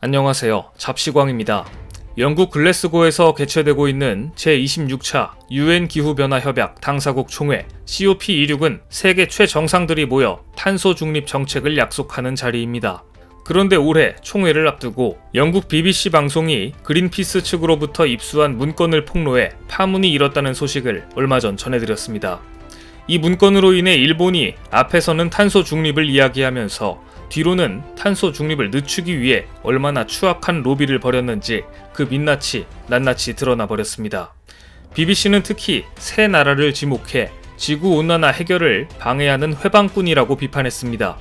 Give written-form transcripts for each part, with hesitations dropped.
안녕하세요. 잡시광입니다. 영국 글래스고에서 개최되고 있는 제26차 UN 기후변화협약 당사국 총회 COP26은 세계 최정상들이 모여 탄소 중립 정책을 약속하는 자리입니다. 그런데 올해 총회를 앞두고 영국 BBC 방송이 그린피스 측으로부터 입수한 문건을 폭로해 파문이 일었다는 소식을 얼마 전 전해드렸습니다. 이 문건으로 인해 일본이 앞에서는 탄소 중립을 이야기하면서 뒤로는 탄소 중립을 늦추기 위해 얼마나 추악한 로비를 벌였는지 그 민낯이 낱낱이 드러나 버렸습니다. BBC는 특히 세 나라를 지목해 지구온난화 해결을 방해하는 회방꾼이라고 비판했습니다.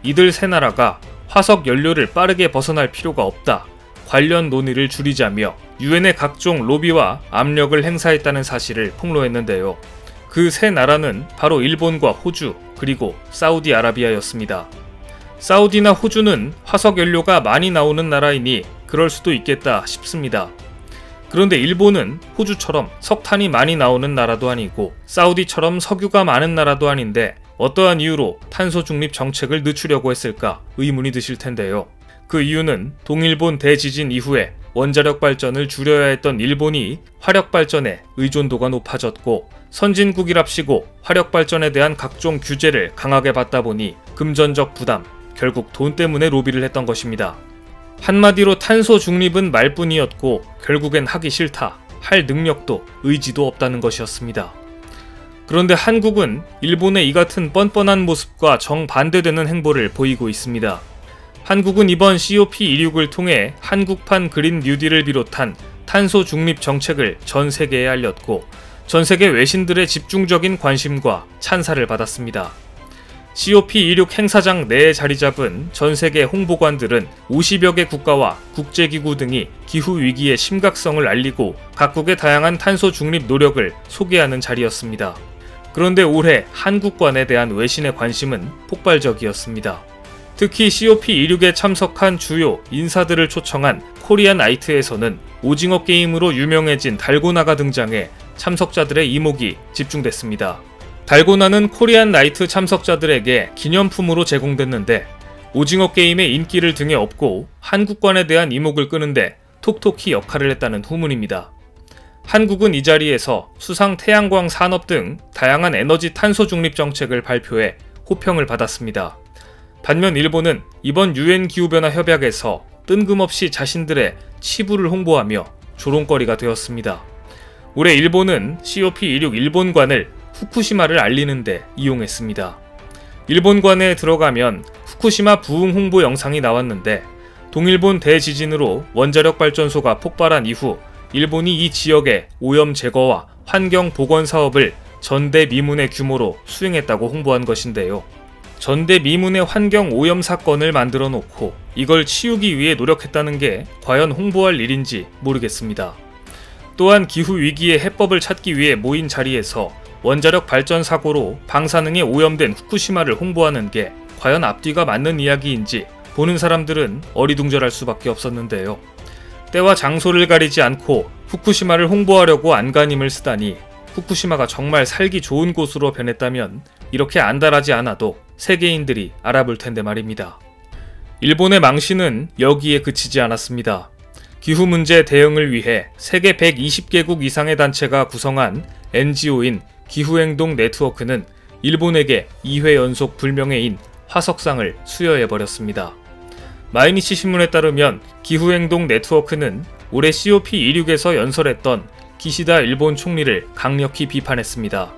이들 세 나라가 화석 연료를 빠르게 벗어날 필요가 없다, 관련 논의를 줄이자며 유엔의 각종 로비와 압력을 행사했다는 사실을 폭로했는데요. 그 세 나라는 바로 일본과 호주, 그리고 사우디아라비아였습니다. 사우디나 호주는 화석연료가 많이 나오는 나라이니 그럴 수도 있겠다 싶습니다. 그런데 일본은 호주처럼 석탄이 많이 나오는 나라도 아니고 사우디처럼 석유가 많은 나라도 아닌데 어떠한 이유로 탄소 중립 정책을 늦추려고 했을까 의문이 드실 텐데요. 그 이유는 동일본 대지진 이후에 원자력 발전을 줄여야 했던 일본이 화력 발전에 의존도가 높아졌고 선진국이랍시고 화력 발전에 대한 각종 규제를 강하게 받다 보니 금전적 부담, 결국 돈 때문에 로비를 했던 것입니다. 한마디로 탄소 중립은 말뿐이었고 결국엔 하기 싫다, 할 능력도 의지도 없다는 것이었습니다. 그런데 한국은 일본의 이 같은 뻔뻔한 모습과 정반대되는 행보를 보이고 있습니다. 한국은 이번 COP26을 통해 한국판 그린 뉴딜을 비롯한 탄소 중립 정책을 전 세계에 알렸고 전 세계 외신들의 집중적인 관심과 찬사를 받았습니다. COP26 행사장 내에 자리 잡은 전 세계 홍보관들은 50여 개 국가와 국제기구 등이 기후위기의 심각성을 알리고 각국의 다양한 탄소 중립 노력을 소개하는 자리였습니다. 그런데 올해 한국관에 대한 외신의 관심은 폭발적이었습니다. 특히 COP26에 참석한 주요 인사들을 초청한 코리안 나이트에서는 오징어 게임으로 유명해진 달고나가 등장해 참석자들의 이목이 집중됐습니다. 달고나는 코리안 나이트 참석자들에게 기념품으로 제공됐는데 오징어 게임의 인기를 등에 업고 한국관에 대한 이목을 끄는데 톡톡히 역할을 했다는 후문입니다. 한국은 이 자리에서 수상 태양광 산업 등 다양한 에너지 탄소 중립 정책을 발표해 호평을 받았습니다. 반면 일본은 이번 UN 기후변화 협약에서 뜬금없이 자신들의 치부를 홍보하며 조롱거리가 되었습니다. 올해 일본은 COP26 일본관을 후쿠시마를 알리는데 이용했습니다. 일본관에 들어가면 후쿠시마 부흥 홍보 영상이 나왔는데 동일본 대지진으로 원자력 발전소가 폭발한 이후 일본이 이 지역의 오염 제거와 환경 복원 사업을 전대미문의 규모로 수행했다고 홍보한 것인데요. 전대미문의 환경 오염 사건을 만들어 놓고 이걸 치우기 위해 노력했다는 게 과연 홍보할 일인지 모르겠습니다. 또한 기후위기의 해법을 찾기 위해 모인 자리에서 원자력 발전 사고로 방사능에 오염된 후쿠시마를 홍보하는 게 과연 앞뒤가 맞는 이야기인지 보는 사람들은 어리둥절할 수밖에 없었는데요. 때와 장소를 가리지 않고 후쿠시마를 홍보하려고 안간힘을 쓰다니 후쿠시마가 정말 살기 좋은 곳으로 변했다면 이렇게 안달하지 않아도 세계인들이 알아볼 텐데 말입니다. 일본의 망신은 여기에 그치지 않았습니다. 기후 문제 대응을 위해 세계 120개국 이상의 단체가 구성한 NGO인 기후행동 네트워크는 일본에게 2회 연속 불명예인 화석상을 수여해버렸습니다. 마이니치 신문에 따르면 기후행동 네트워크는 올해 COP26에서 연설했던 기시다 일본 총리를 강력히 비판했습니다.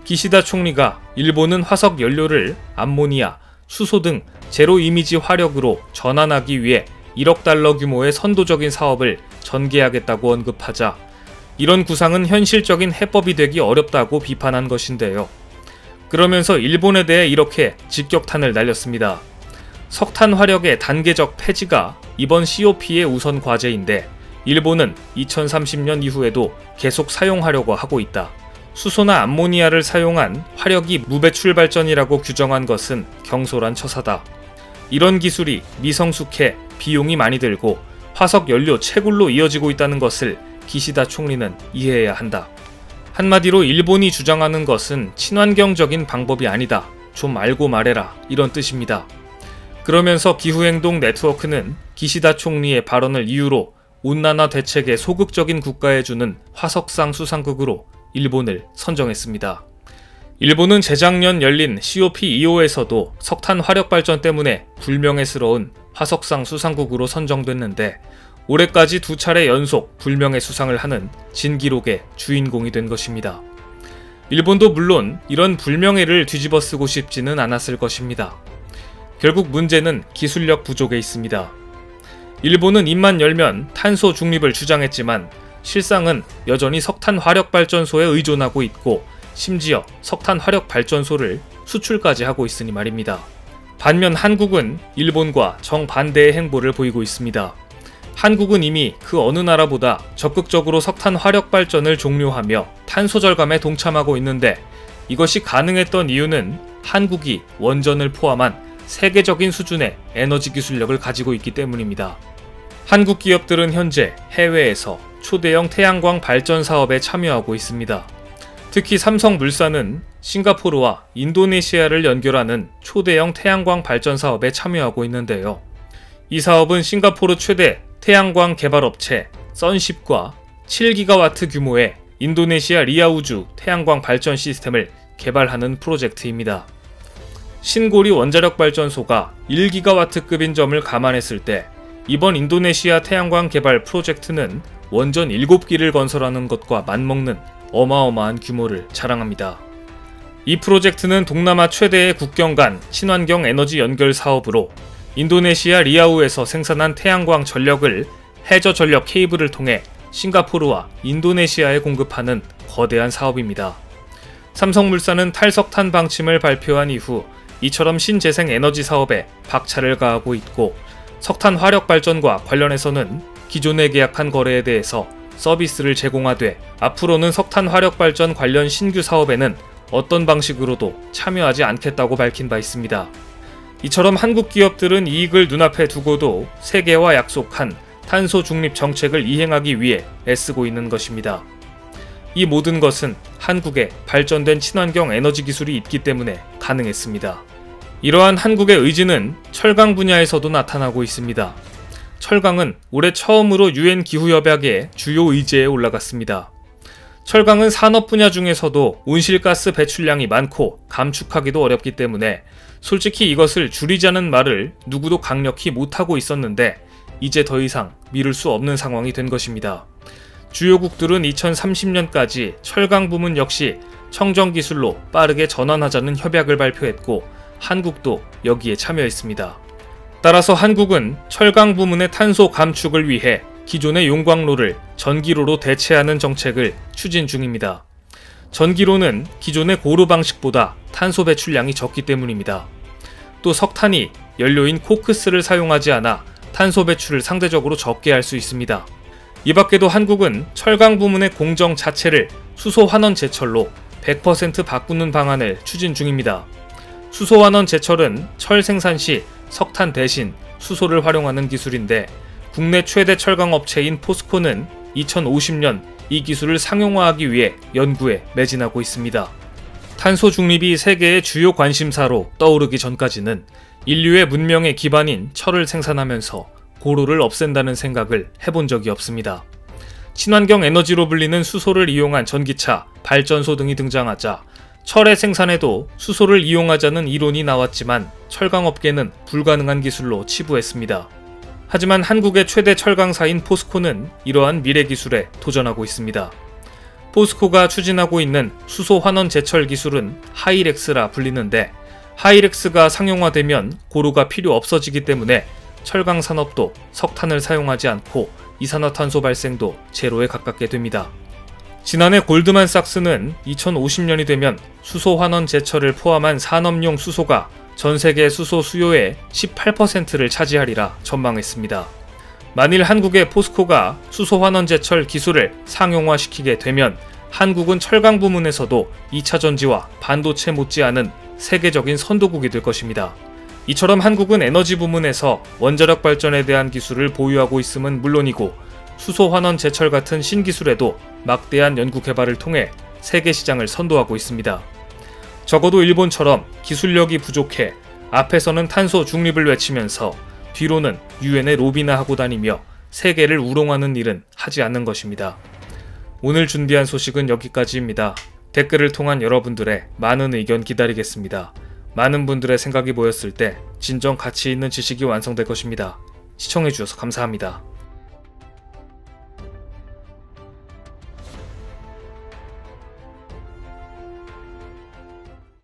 기시다 총리가 일본은 화석 연료를 암모니아, 수소 등 제로 이미지 화력으로 전환하기 위해 1억 달러 규모의 선도적인 사업을 전개하겠다고 언급하자 이런 구상은 현실적인 해법이 되기 어렵다고 비판한 것인데요. 그러면서 일본에 대해 이렇게 직격탄을 날렸습니다. 석탄 화력의 단계적 폐지가 이번 COP의 우선 과제인데 일본은 2030년 이후에도 계속 사용하려고 하고 있다. 수소나 암모니아를 사용한 화력이 무배출 발전이라고 규정한 것은 경솔한 처사다. 이런 기술이 미성숙해 비용이 많이 들고 화석 연료 채굴로 이어지고 있다는 것을 기시다 총리는 이해해야 한다. 한마디로 일본이 주장하는 것은 친환경적인 방법이 아니다. 좀 알고 말해라. 이런 뜻입니다. 그러면서 기후행동 네트워크는 기시다 총리의 발언을 이유로 온난화 대책에 소극적인 국가에 주는 화석상 수상국으로 일본을 선정했습니다. 일본은 재작년 열린 COP25에서도 석탄 화력 발전 때문에 불명예스러운 화석상 수상국으로 선정됐는데 올해까지 2차례 연속 불명예 수상을 하는 진기록의 주인공이 된 것입니다. 일본도 물론 이런 불명예를 뒤집어쓰고 싶지는 않았을 것입니다. 결국 문제는 기술력 부족에 있습니다. 일본은 입만 열면 탄소 중립을 주장했지만 실상은 여전히 석탄 화력 발전소에 의존하고 있고 심지어 석탄 화력 발전소를 수출까지 하고 있으니 말입니다. 반면 한국은 일본과 정반대의 행보를 보이고 있습니다. 한국은 이미 그 어느 나라보다 적극적으로 석탄 화력 발전을 종료하며 탄소 절감에 동참하고 있는데 이것이 가능했던 이유는 한국이 원전을 포함한 세계적인 수준의 에너지 기술력을 가지고 있기 때문입니다. 한국 기업들은 현재 해외에서 초대형 태양광 발전 사업에 참여하고 있습니다. 특히 삼성물산은 싱가포르와 인도네시아를 연결하는 초대형 태양광 발전 사업에 참여하고 있는데요. 이 사업은 싱가포르 최대 태양광 개발업체 선십과 7기가와트 규모의 인도네시아 리아우주 태양광 발전 시스템을 개발하는 프로젝트입니다. 신고리 원자력 발전소가 1기가와트급인 점을 감안했을 때 이번 인도네시아 태양광 개발 프로젝트는 원전 7기를 건설하는 것과 맞먹는 어마어마한 규모를 자랑합니다. 이 프로젝트는 동남아 최대의 국경 간 친환경 에너지 연결 사업으로 인도네시아 리아우에서 생산한 태양광 전력을 해저 전력 케이블을 통해 싱가포르와 인도네시아에 공급하는 거대한 사업입니다. 삼성물산은 탈석탄 방침을 발표한 이후 이처럼 신재생 에너지 사업에 박차를 가하고 있고 석탄 화력 발전과 관련해서는 기존에 계약한 거래에 대해서 서비스를 제공하되 앞으로는 석탄 화력 발전 관련 신규 사업에는 어떤 방식으로도 참여하지 않겠다고 밝힌 바 있습니다. 이처럼 한국 기업들은 이익을 눈앞에 두고도 세계와 약속한 탄소 중립 정책을 이행하기 위해 애쓰고 있는 것입니다. 이 모든 것은 한국에 발전된 친환경 에너지 기술이 있기 때문에 가능했습니다. 이러한 한국의 의지는 철강 분야에서도 나타나고 있습니다. 철강은 올해 처음으로 UN 기후협약의 주요 의제에 올라갔습니다. 철강은 산업 분야 중에서도 온실가스 배출량이 많고 감축하기도 어렵기 때문에 솔직히 이것을 줄이자는 말을 누구도 강력히 못하고 있었는데 이제 더 이상 미룰 수 없는 상황이 된 것입니다. 주요국들은 2030년까지 철강 부문 역시 청정 기술로 빠르게 전환하자는 협약을 발표했고 한국도 여기에 참여했습니다. 따라서 한국은 철강 부문의 탄소 감축을 위해 기존의 용광로를 전기로로 대체하는 정책을 추진 중입니다. 전기로는 기존의 고루 방식보다 탄소 배출량이 적기 때문입니다. 또 석탄이 연료인 코크스를 사용하지 않아 탄소 배출을 상대적으로 적게 할 수 있습니다. 이 밖에도 한국은 철강 부문의 공정 자체를 수소환원 제철로 100% 바꾸는 방안을 추진 중입니다. 수소환원 제철은 철 생산 시 석탄 대신 수소를 활용하는 기술인데 국내 최대 철강 업체인 포스코는 2050년 이 기술을 상용화하기 위해 연구에 매진하고 있습니다. 탄소 중립이 세계의 주요 관심사로 떠오르기 전까지는 인류의 문명의 기반인 철을 생산하면서 고루를 없앤다는 생각을 해본 적이 없습니다. 친환경 에너지로 불리는 수소를 이용한 전기차, 발전소 등이 등장하자 철의 생산에도 수소를 이용하자는 이론이 나왔지만 철강업계는 불가능한 기술로 치부했습니다. 하지만 한국의 최대 철강사인 포스코는 이러한 미래 기술에 도전하고 있습니다. 포스코가 추진하고 있는 수소 환원 제철 기술은 하이렉스라 불리는데 하이렉스가 상용화되면 고루가 필요 없어지기 때문에 철강 산업도 석탄을 사용하지 않고 이산화탄소 발생도 제로에 가깝게 됩니다. 지난해 골드만삭스는 2050년이 되면 수소 환원 제철을 포함한 산업용 수소가 전 세계 수소 수요의 18%를 차지하리라 전망했습니다. 만일 한국의 포스코가 수소 환원 제철 기술을 상용화시키게 되면 한국은 철강 부문에서도 2차 전지와 반도체 못지않은 세계적인 선도국이 될 것입니다. 이처럼 한국은 에너지 부문에서 원자력 발전에 대한 기술을 보유하고 있음은 물론이고 수소 환원 제철 같은 신기술에도 막대한 연구 개발을 통해 세계 시장을 선도하고 있습니다. 적어도 일본처럼 기술력이 부족해 앞에서는 탄소 중립을 외치면서 뒤로는 유엔의 로비나 하고 다니며 세계를 우롱하는 일은 하지 않는 것입니다. 오늘 준비한 소식은 여기까지입니다. 댓글을 통한 여러분들의 많은 의견 기다리겠습니다. 많은 분들의 생각이 모였을 때 진정 가치 있는 지식이 완성될 것입니다. 시청해주셔서 감사합니다.